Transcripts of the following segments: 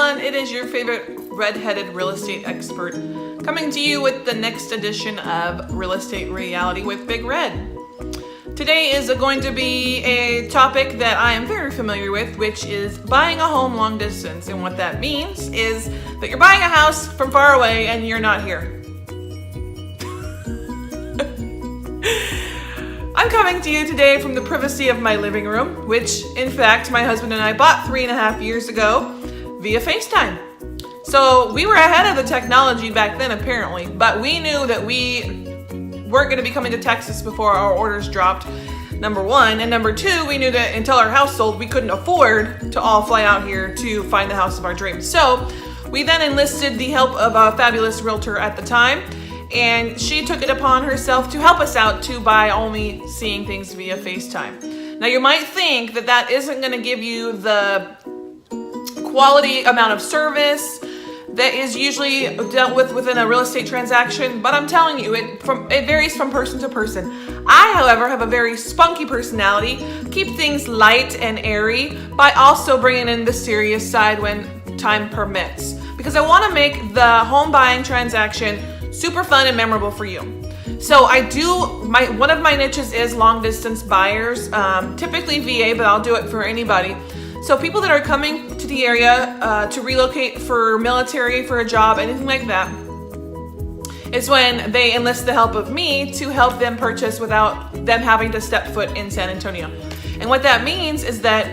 everyone, it is your favorite red-headed real estate expert coming to you with the next edition of Real Estate Reality with Big Red. Today is going to be a topic that I am very familiar with, which is buying a home long distance. And what that means is that you're buying a house from far away and you're not here. I'm coming to you today from the privacy of my living room, which in fact my husband and I bought 3.5 years ago via FaceTime. So we were ahead of the technology back then apparently, but we knew that we weren't going to be coming to Texas before our orders dropped, number one. And number two, we knew that until our house sold, we couldn't afford to all fly out here to find the house of our dreams. So we then enlisted the help of a fabulous realtor at the time, and she took it upon herself to help us out to by only seeing things via FaceTime. Now you might think that that isn't going to give you the quality amount of service that is usually dealt with within a real estate transaction, but I'm telling you, it varies from person to person. I, however, have a very spunky personality, keep things light and airy, by also bringing in the serious side when time permits, because I want to make the home buying transaction super fun and memorable for you. So one of my niches is long distance buyers, typically VA, but I'll do it for anybody. So people that are coming to the area to relocate for military, for a job, anything like that, is when they enlist the help of me to help them purchase without them having to step foot in San Antonio. And what that means is that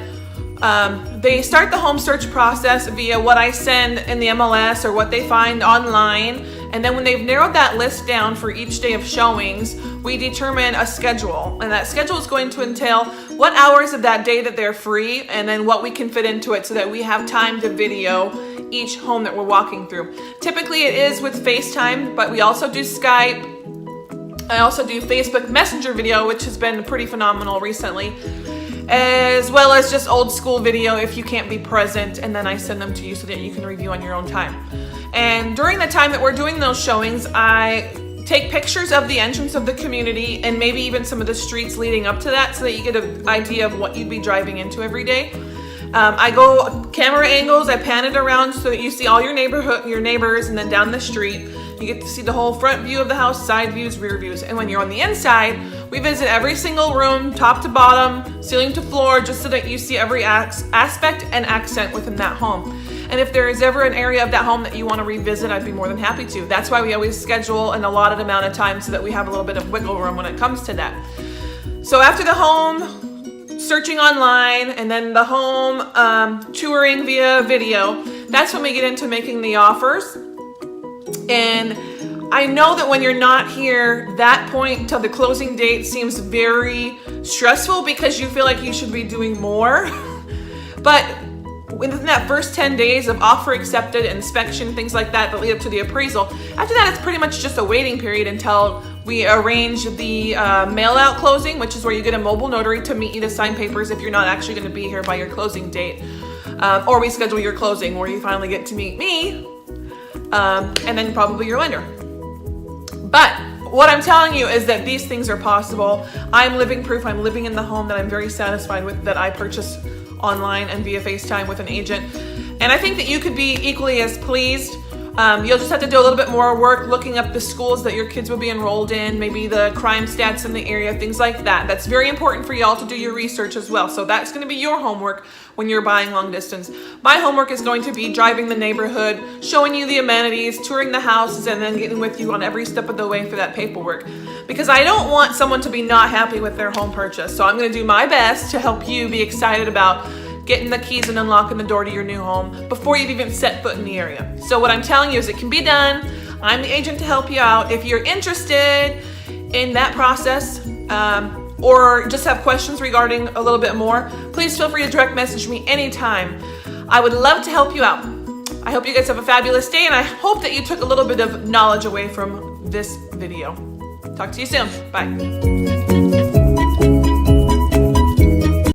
they start the home search process via what I send in the MLS or what they find online. And then when they've narrowed that list down for each day of showings, we determine a schedule. And that schedule is going to entail what hours of that day that they're free, and then what we can fit into it so that we have time to video each home that we're walking through. Typically it is with FaceTime, but we also do Skype. I also do Facebook Messenger video, which has been pretty phenomenal recently, as well as just old school video if you can't be present, and then I send them to you so that you can review on your own time. And during the time that we're doing those showings, I take pictures of the entrance of the community and maybe even some of the streets leading up to that so that you get an idea of what you'd be driving into every day. I go camera angles, I pan it around so that you see all your neighbors, and then down the street. You get to see the whole front view of the house, side views, rear views. And when you're on the inside, we visit every single room, top to bottom, ceiling to floor, just so that you see every aspect and accent within that home. And if there is ever an area of that home that you want to revisit, I'd be more than happy to. That's why we always schedule an allotted amount of time so that we have a little bit of wiggle room when it comes to that. So after the home searching online and then the home touring via video, that's when we get into making the offers. And I know that when you're not here, that point till the closing date seems very stressful because you feel like you should be doing more. But within that first 10 days of offer accepted, inspection, things like that lead up to the appraisal, after that it's pretty much just a waiting period until we arrange the mail-out closing, which is where you get a mobile notary to meet you to sign papers if you're not actually going to be here by your closing date. Or we schedule your closing where you finally get to meet me, and then probably your lender. But what I'm telling you is that these things are possible. I'm living proof. I'm living in the home that I'm very satisfied with, that I purchased online and via FaceTime with an agent. And I think that you could be equally as pleased. You'll just have to do a little bit more work looking up the schools that your kids will be enrolled in, maybe the crime stats in the area, things like that. That's very important for y'all to do your research as well. So that's going to be your homework when you're buying long distance. My homework is going to be driving the neighborhood, showing you the amenities, touring the houses, and then getting with you on every step of the way for that paperwork. Because I don't want someone to be not happy with their home purchase. So I'm going to do my best to help you be excited about getting the keys and unlocking the door to your new home before you've even set foot in the area. So what I'm telling you is it can be done. I'm the agent to help you out. If you're interested in that process, or just have questions regarding a little bit more, please feel free to direct message me anytime. I would love to help you out. I hope you guys have a fabulous day, and I hope that you took a little bit of knowledge away from this video. Talk to you soon. Bye.